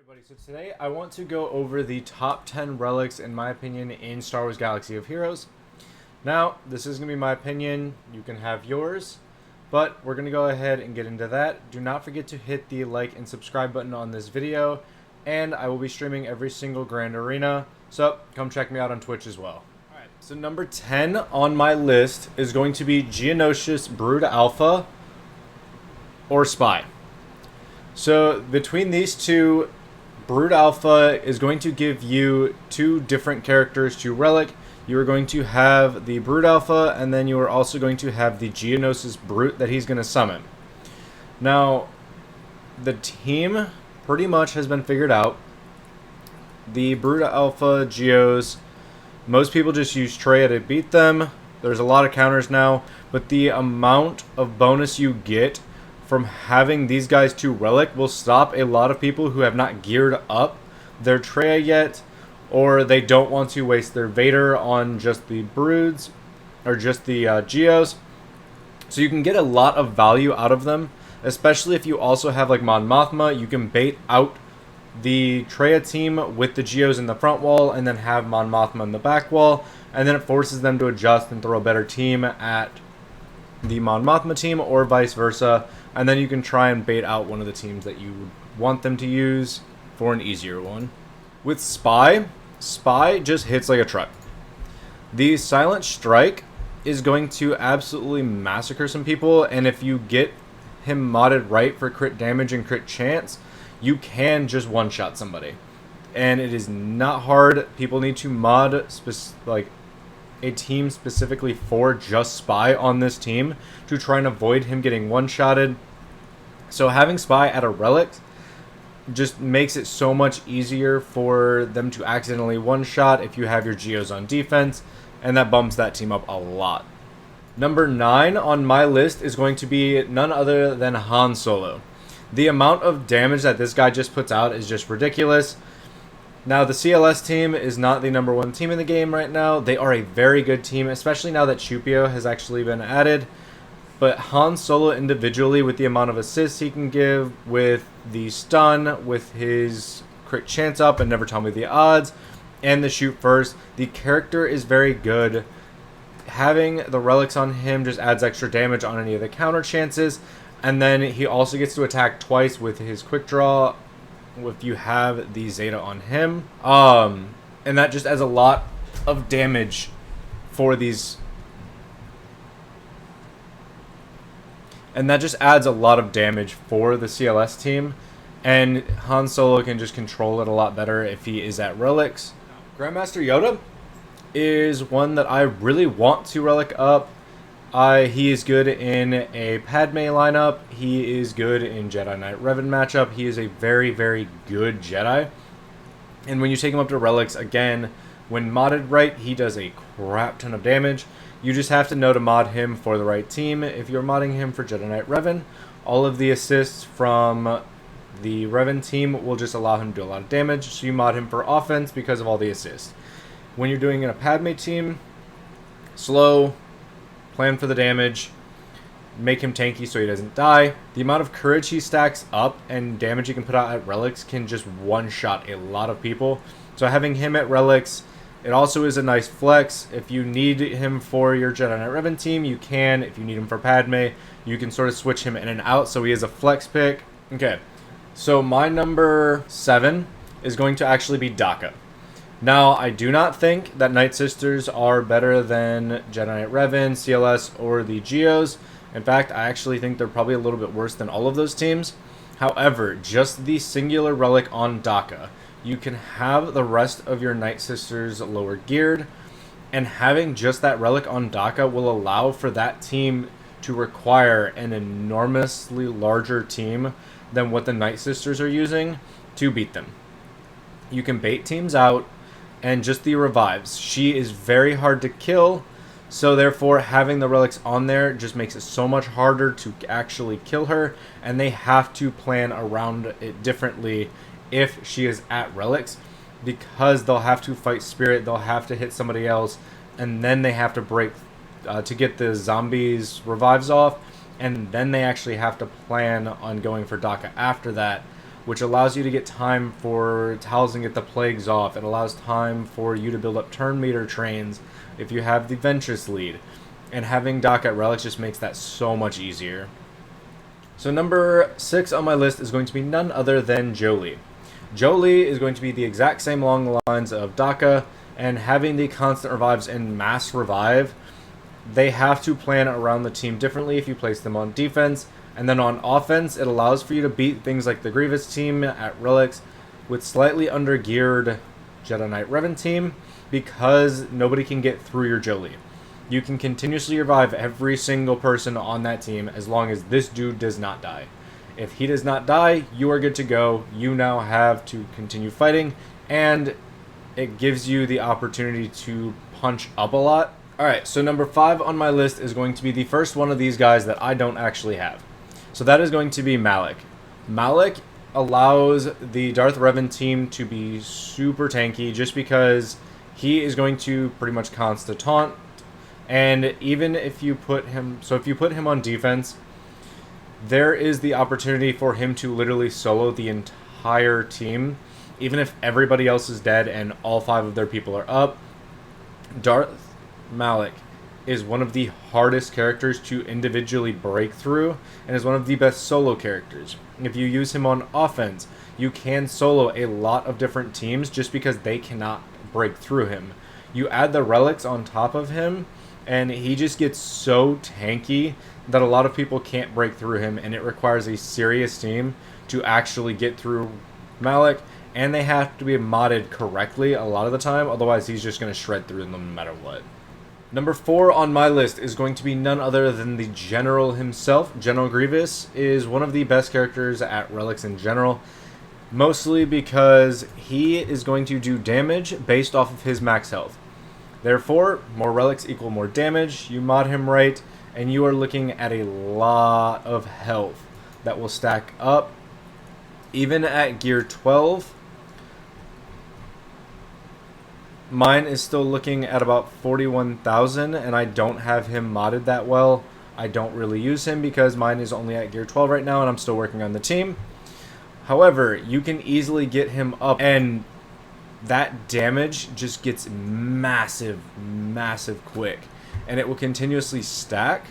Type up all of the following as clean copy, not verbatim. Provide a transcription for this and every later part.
Everybody, so today I want to go over the top 10 relics in my opinion in Star Wars Galaxy of Heroes. Now, this is going to be my opinion, you can have yours, but we're going to go ahead and get into that. Do not forget to hit the like and subscribe button on this video, and I will be streaming every single Grand Arena, so come check me out on Twitch as well. Alright, so number 10 on my list is going to be Geonosis Brood Alpha or Spy. So between these two, Brood Alpha is going to give you two different characters to relic. You are going to have the Brood Alpha, and then you are also going to have the Geonosis Brute that he's going to summon. Now, the team pretty much has been figured out. The Brood Alpha Geos, most people just use Traya to beat them. There's a lot of counters now, but the amount of bonus you get from having these guys to relic will stop a lot of people who have not geared up their Traya yet, or they don't want to waste their Vader on just the Broods or just the Geos. So you can get a lot of value out of them, especially if you also have like Mon Mothma. You can bait out the Traya team with the Geos in the front wall and then have Mon Mothma in the back wall, and then it forces them to adjust and throw a better team at the Mon Mothma team or vice versa, and then you can try and bait out one of the teams that you want them to use for an easier one. With Spy just hits like a truck. The Silent Strike is going to absolutely massacre some people, and if you get him modded right for crit damage and crit chance, you can just one-shot somebody. And it is not hard. People need to mod a team specifically for just Spy on this team to try and avoid him getting one-shotted. So having Spy at a relic just makes it so much easier for them to accidentally one-shot if you have your Geos on defense, and that bumps that team up a lot. Number 9 on my list is going to be none other than Han Solo. The amount of damage that this guy just puts out is just ridiculous. Now, the CLS team is not the number 1 team in the game right now. They are a very good team, especially now that Chupio has actually been added. But Han Solo individually, with the amount of assists he can give, with the stun, with his crit chance up and never tell me the odds, and the shoot first, the character is very good. Having the relics on him just adds extra damage on any of the counter chances. And then he also gets to attack twice with his quick draw if you have the Zeta on him, and that just adds a lot of damage for these, and that just adds a lot of damage for the CLS team, and Han Solo can just control it a lot better if he is at relics. Grandmaster Yoda is one that I really want to relic up. He is good in a Padme lineup. He is good in Jedi Knight Revan matchup. He is a very, very good Jedi. And when you take him up to relics, again, when modded right, he does a crap ton of damage. You just have to know to mod him for the right team. If you're modding him for Jedi Knight Revan, all of the assists from the Revan team will just allow him to do a lot of damage. So you mod him for offense because of all the assists. When you're doing in a Padme team, slow, plan for the damage, make him tanky so he doesn't die. The amount of courage he stacks up and damage he can put out at relics can just one-shot a lot of people. So having him at relics, it also is a nice flex. If you need him for your Jedi Knight Revan team, you can. If you need him for Padme, you can sort of switch him in and out, so he is a flex pick. Okay, so my number 7 is going to actually be Daka. Now, I do not think that Night Sisters are better than Jedi Knight Revan, CLS, or the Geos. In fact, I actually think they're probably a little bit worse than all of those teams. However, just the singular relic on Daka, you can have the rest of your Night Sisters lower geared, and having just that relic on Daka will allow for that team to require an enormously larger team than what the Night Sisters are using to beat them. You can bait teams out, and just the revives. She is very hard to kill, so therefore having the relics on there just makes it so much harder to actually kill her, and they have to plan around it differently if she is at relics, because they'll have to fight Spirit, they'll have to hit somebody else, and then they have to break to get the zombies revives off, and then they actually have to plan on going for Daka after that, which allows you to get time for tiles and get the plagues off. It allows time for you to build up turn meter trains if you have the Ventress lead. And having Doc at Relics just makes that so much easier. So number 6 on my list is going to be none other than Jolie. Jolie is going to be the exact same along the lines of Daka, and having the constant revives and mass revive, they have to plan around the team differently if you place them on defense. And then on offense, it allows for you to beat things like the Grievous team at Relics with slightly under-geared Jedi Knight Revan team, because nobody can get through your Jolie. You can continuously revive every single person on that team as long as this dude does not die. If he does not die, you are good to go. You now have to continue fighting, and it gives you the opportunity to punch up a lot. Alright, so number 5 on my list is going to be the first one of these guys that I don't actually have. So that is going to be Malik. Malik allows the Darth Revan team to be super tanky just because he is going to pretty much constant taunt. And even if you put him, so if you put him on defense, there is the opportunity for him to literally solo the entire team. Even if everybody else is dead and all 5 of their people are up, Darth Malik is one of the hardest characters to individually break through, and is one of the best solo characters. If you use him on offense, you can solo a lot of different teams just because they cannot break through him. You add the relics on top of him, and he just gets so tanky that a lot of people can't break through him, and it requires a serious team to actually get through Malik, and they have to be modded correctly a lot of the time, otherwise he's just going to shred through them no matter what. Number 4 on my list is going to be none other than the General himself. General Grievous is one of the best characters at Relics in general, mostly because he is going to do damage based off of his max health. Therefore, more relics equal more damage. You mod him right, and you are looking at a lot of health that will stack up. Even at gear 12, mine is still looking at about 41,000, and I don't have him modded that well. I don't really use him because mine is only at gear 12 right now, and I'm still working on the team. However, you can easily get him up, and that damage just gets massive quick, and it will continuously stack.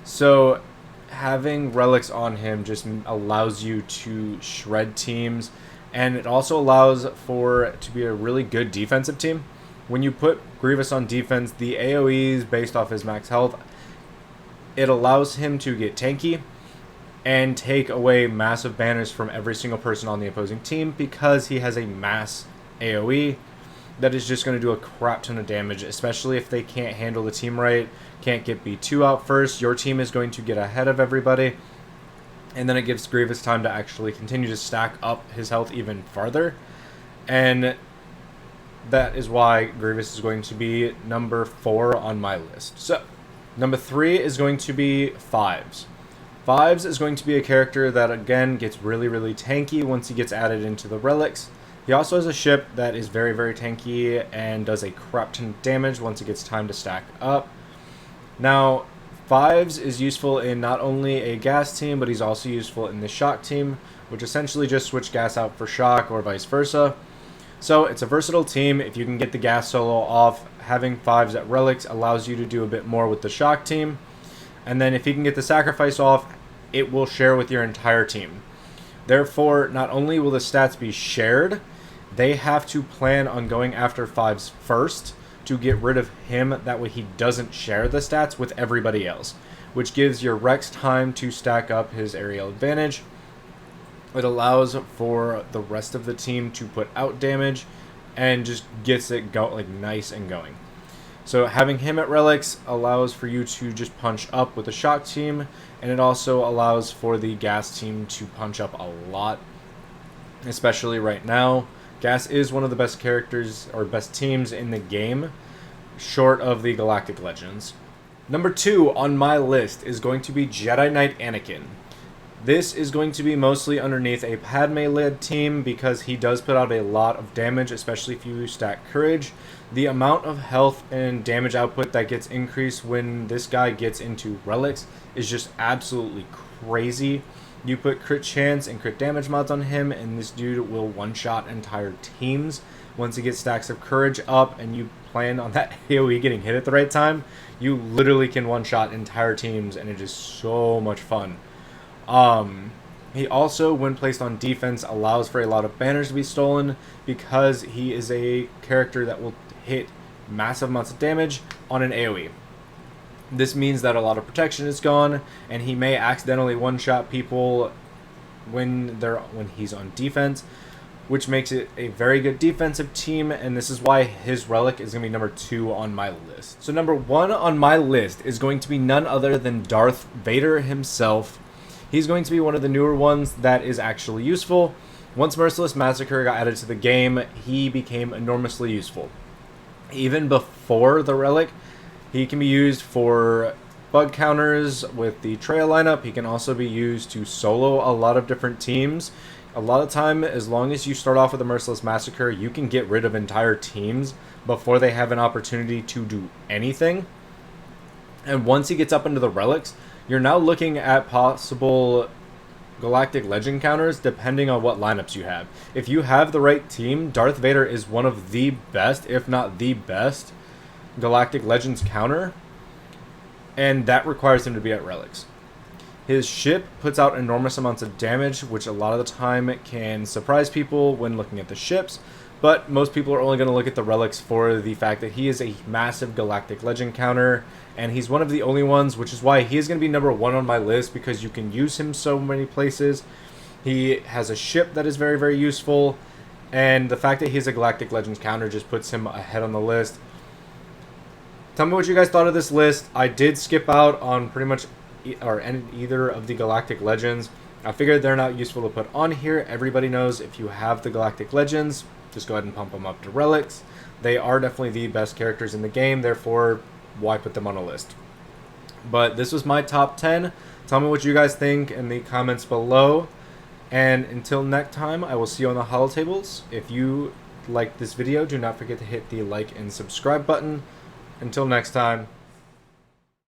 So having relics on him just allows you to shred teams, and it also allows for it to be a really good defensive team. When you put Grievous on defense, the AoEs based off his max health, it allows him to get tanky and take away massive banners from every single person on the opposing team, because he has a mass AoE that is just going to do a crap ton of damage, especially if they can't handle the team right, can't get B2 out first. Your team is going to get ahead of everybody, and then it gives Grievous time to actually continue to stack up his health even farther, and that is why Grievous is going to be number 4 on my list. So, number 3 is going to be Fives. Fives is going to be a character that, again, gets really tanky once he gets added into the relics. He also has a ship that is very tanky and does a crap ton of damage once it gets time to stack up. Now, Fives is useful in not only a gas team, but he's also useful in the shock team, which essentially just switch gas out for shock or vice versa. So it's a versatile team. If you can get the gas solo off, having Fives at relics allows you to do a bit more with the shock team. And then if you can get the sacrifice off, it will share with your entire team. Therefore, not only will the stats be shared, they have to plan on going after Fives first to get rid of him. That way he doesn't share the stats with everybody else, which gives your Rex time to stack up his aerial advantage. It allows for the rest of the team to put out damage and just gets it nice and going. So having him at relics allows for you to just punch up with the shock team, and it also allows for the gas team to punch up a lot, especially right now. Gas is one of the best characters or best teams in the game, short of the Galactic Legends. Number 2 on my list is going to be Jedi Knight Anakin. This is going to be mostly underneath a Padme-led team because he does put out a lot of damage, especially if you stack Courage. The amount of health and damage output that gets increased when this guy gets into relics is just absolutely crazy. You put crit chance and crit damage mods on him, and this dude will one-shot entire teams. Once he gets stacks of courage up and you plan on that AoE getting hit at the right time, you literally can one-shot entire teams, and it is so much fun. He also, when placed on defense, allows for a lot of banners to be stolen because he is a character that will hit massive amounts of damage on an AoE. This means that a lot of protection is gone, and he may accidentally one-shot people when he's on defense, which makes it a very good defensive team, and this is why his relic is going to be number 2 on my list. So number 1 on my list is going to be none other than Darth Vader himself. He's going to be one of the newer ones that is actually useful. Once Merciless Massacre got added to the game, he became enormously useful. Even before the relic, he can be used for bug counters with the trail lineup. He can also be used to solo a lot of different teams. A lot of time, as long as you start off with a Merciless Massacre, you can get rid of entire teams before they have an opportunity to do anything. And once he gets up into the relics, you're now looking at possible Galactic Legend counters depending on what lineups you have. If you have the right team, Darth Vader is one of the best, if not the best, Galactic Legends counter, and that requires him to be at relics. His ship puts out enormous amounts of damage, which a lot of the time can surprise people when looking at the ships, but most people are only going to look at the relics for the fact that he is a massive Galactic Legend counter, and he's one of the only ones, which is why he is going to be number 1 on my list, because you can use him so many places. He has a ship that is very, very useful, and the fact that he's a Galactic Legends counter just puts him ahead on the list. Tell me what you guys thought of this list. I did skip out on pretty much either of the Galactic Legends. I figured they're not useful to put on here. Everybody knows if you have the Galactic Legends, just go ahead and pump them up to relics. They are definitely the best characters in the game, therefore, why put them on a list? But this was my top 10. Tell me what you guys think in the comments below. And until next time, I will see you on the holotables. If you liked this video, do not forget to hit the like and subscribe button. Until next time.